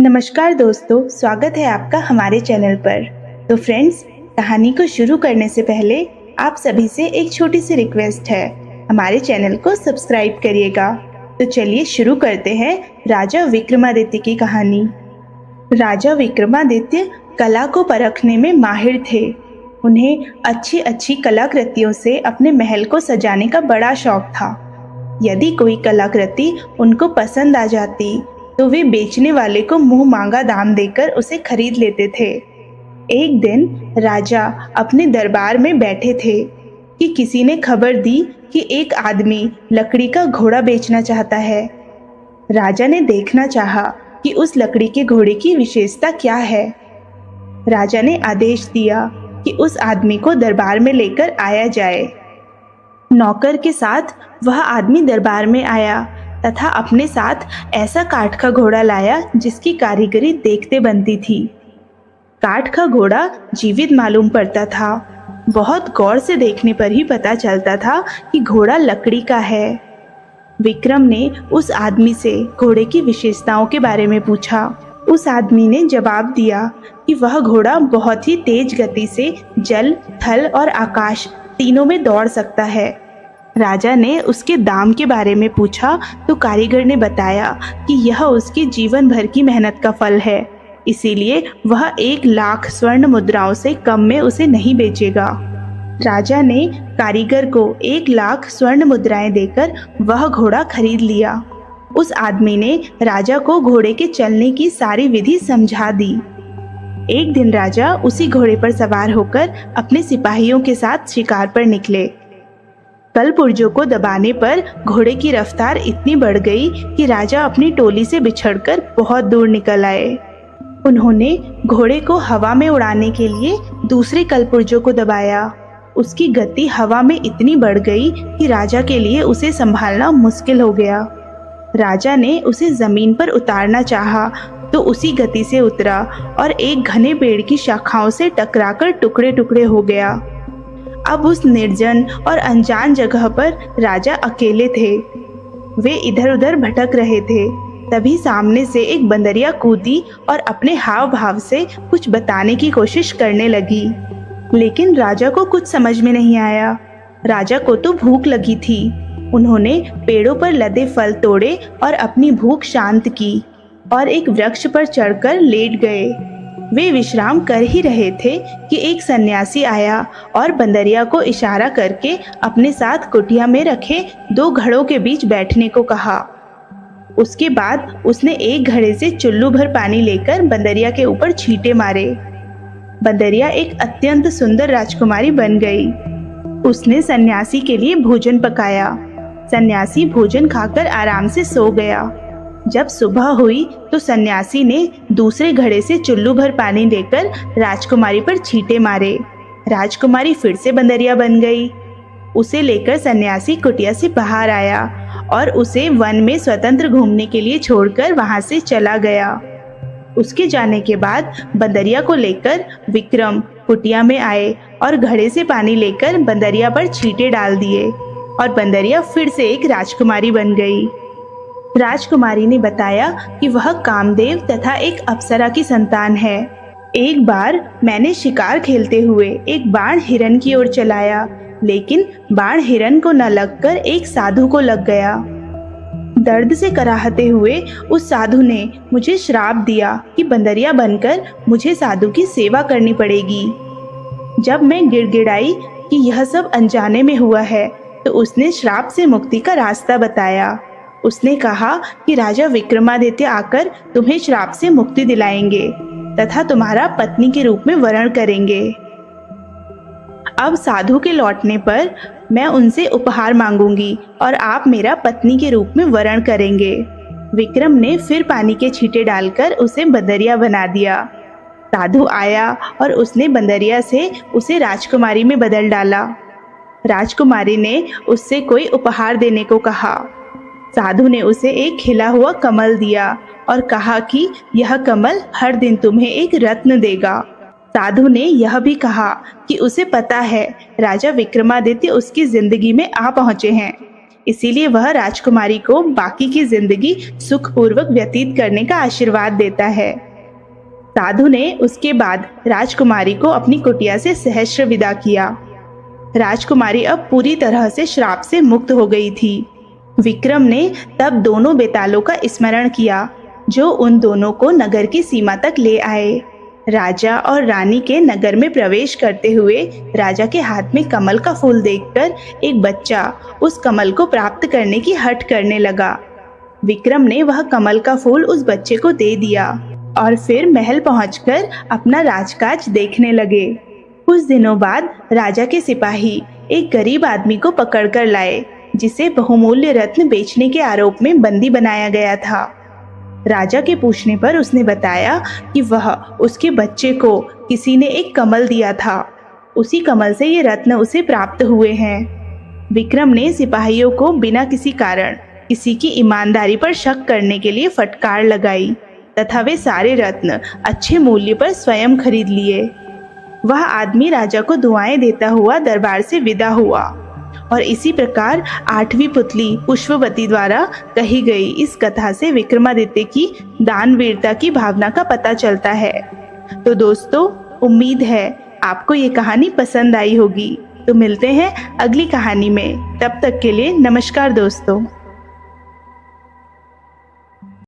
नमस्कार दोस्तों, स्वागत है आपका हमारे चैनल पर। तो फ्रेंड्स, कहानी को शुरू करने से पहले आप सभी से एक छोटी सी रिक्वेस्ट है, हमारे चैनल को सब्सक्राइब करिएगा। तो चलिए शुरू करते हैं राजा विक्रमादित्य की कहानी। राजा विक्रमादित्य कला को परखने में माहिर थे। उन्हें अच्छी अच्छी कलाकृतियों से अपने महल को सजाने का बड़ा शौक था। यदि कोई कलाकृति उनको पसंद आ जाती तो वे बेचने वाले को मुंह मांगा दाम देकर उसे खरीद लेते थे। एक दिन राजा अपने दरबार में बैठे थे कि किसी ने खबर दी कि एक आदमी लकड़ी का घोड़ा बेचना चाहता है। राजा ने देखना चाहा कि उस लकड़ी के घोड़े की विशेषता क्या है। राजा ने आदेश दिया कि उस आदमी को दरबार में लेकर आया जाए। नौकर के साथ वह आदमी दरबार में आया तथा अपने साथ ऐसा काठ का घोड़ा लाया जिसकी कारीगरी देखते बनती थी। काठ का घोड़ा जीवित मालूम पड़ता था। बहुत गौर से देखने पर ही पता चलता था कि घोड़ा लकड़ी का है। विक्रम ने उस आदमी से घोड़े की विशेषताओं के बारे में पूछा। उस आदमी ने जवाब दिया कि वह घोड़ा बहुत ही तेज गति से जल, थल और आकाश तीनों में दौड़ सकता है। राजा ने उसके दाम के बारे में पूछा तो कारीगर ने बताया कि यह उसके जीवन भर की मेहनत का फल है, इसीलिए वह 1,00,000 स्वर्ण मुद्राओं से कम में उसे नहीं बेचेगा। राजा ने कारीगर को 1,00,000 स्वर्ण मुद्राएं देकर वह घोड़ा खरीद लिया। उस आदमी ने राजा को घोड़े के चलने की सारी विधि समझा दी। एक दिन राजा उसी घोड़े पर सवार होकर अपने सिपाहियों के साथ शिकार पर निकले। कलपुर्जों को दबाने पर घोड़े की रफ्तार इतनी बढ़ गई कि राजा अपनी टोली से बिछड़कर बहुत दूर निकल आए। उन्होंने घोड़े को हवा में उड़ाने के लिए दूसरे कलपुर्जों को दबाया। उसकी गति हवा में इतनी बढ़ गई कि राजा के लिए उसे संभालना मुश्किल हो गया। राजा ने उसे जमीन पर उतारना चाहा तो उसी गति से उतरा और एक घने पेड़ की शाखाओं से टकराकर टुकड़े टुकड़े हो गया। अब उस निर्जन और अनजान जगह पर राजा अकेले थे। वे इधर उधर भटक रहे थे। तभी सामने से एक बंदरिया कूदी और अपने हाव भाव से कुछ बताने की कोशिश करने लगी, लेकिन राजा को कुछ समझ में नहीं आया। राजा को तो भूख लगी थी। उन्होंने पेड़ों पर लदे फल तोड़े और अपनी भूख शांत की और एक वृक्ष पर चढ़कर लेट गए। वे विश्राम कर ही रहे थे कि एक सन्यासी आया और बंदरिया को इशारा करके अपने साथ कुटिया में रखे 2 घड़ों के बीच बैठने को कहा। उसके बाद उसने एक घड़े से चुल्लू भर पानी लेकर बंदरिया के ऊपर छींटे मारे। बंदरिया एक अत्यंत सुंदर राजकुमारी बन गई। उसने सन्यासी के लिए भोजन पकाया। सन्यासी भोजन खाकर आराम से सो गया। जब सुबह हुई तो सन्यासी ने दूसरे घड़े से चुल्लू भर पानी लेकर राजकुमारी पर छींटे मारे। राजकुमारी फिर से बंदरिया बन गई। उसे लेकर सन्यासी कुटिया से बाहर आया और उसे वन में स्वतंत्र घूमने के लिए छोड़कर वहां से चला गया। उसके जाने के बाद बंदरिया को लेकर विक्रम कुटिया में आए और घड़े से पानी लेकर बंदरिया पर छींटे डाल दिए और बंदरिया फिर से एक राजकुमारी बन गई। राजकुमारी ने बताया कि वह कामदेव तथा एक अप्सरा की संतान है। एक बार मैंने शिकार खेलते हुए एक बाण हिरन की ओर चलाया, लेकिन बाण हिरन को न लगकर एक साधु को लग गया। दर्द से कराहते हुए उस साधु ने मुझे श्राप दिया कि बंदरिया बनकर मुझे साधु की सेवा करनी पड़ेगी। जब मैं गिड़गिड़ाई कि यह सब अनजाने में हुआ है तो उसने श्राप से मुक्ति का रास्ता बताया। उसने कहा कि राजा विक्रमादित्य आकर तुम्हें श्राप से मुक्ति दिलाएंगे तथा तुम्हारा पत्नी के रूप में वरण करेंगे। अब साधु के लौटने पर मैं उनसे उपहार मांगूंगी और आप मेरा पत्नी के रूप में वरण करेंगे। विक्रम ने फिर पानी के छींटे डालकर उसे बंदरिया बना दिया। साधु आया और उसने बंदरिया से उसे राजकुमारी में बदल डाला। राजकुमारी ने उससे कोई उपहार देने को कहा। साधु ने उसे एक खिला हुआ कमल दिया और कहा कि यह कमल हर दिन तुम्हें एक रत्न देगा। साधु ने यह भी कहा कि उसे पता है राजा विक्रमादित्य उसकी जिंदगी में आ पहुंचे हैं, इसीलिए वह राजकुमारी को बाकी की जिंदगी सुखपूर्वक व्यतीत करने का आशीर्वाद देता है। साधु ने उसके बाद राजकुमारी को अपनी कुटिया से सहर्ष विदा किया। राजकुमारी अब पूरी तरह से श्राप से मुक्त हो गई थी। विक्रम ने तब दोनों बेतालों का स्मरण किया जो उन दोनों को नगर की सीमा तक ले आए। राजा और रानी के नगर में प्रवेश करते हुए राजा के हाथ में कमल का फूल देखकर एक बच्चा उस कमल को प्राप्त करने की हठ करने लगा। विक्रम ने वह कमल का फूल उस बच्चे को दे दिया और फिर महल पहुंचकर अपना राजकाज देखने लगे। कुछ दिनों बाद राजा के सिपाही एक गरीब आदमी को पकड़कर लाए जिसे बहुमूल्य रत्न बेचने के आरोप में बंदी बनाया गया था। राजा के पूछने पर उसने बताया कि वह उसके बच्चे को किसी ने एक कमल दिया था, उसी कमल से ये रत्न उसे प्राप्त हुए हैं। विक्रम ने सिपाहियों को बिना किसी कारण किसी की ईमानदारी पर शक करने के लिए फटकार लगाई तथा वे सारे रत्न अच्छे मूल्य पर स्वयं खरीद लिए। वह आदमी राजा को दुआएं देता हुआ दरबार से विदा हुआ और इसी प्रकार 8वीं पुतली पुष्पवती द्वारा कही गई इस कथा से विक्रमादित्य की दानवीरता की भावना का पता चलता है। तो दोस्तों, उम्मीद है आपको ये कहानी पसंद आई होगी। तो मिलते हैं अगली कहानी में। तब तक के लिए नमस्कार दोस्तों।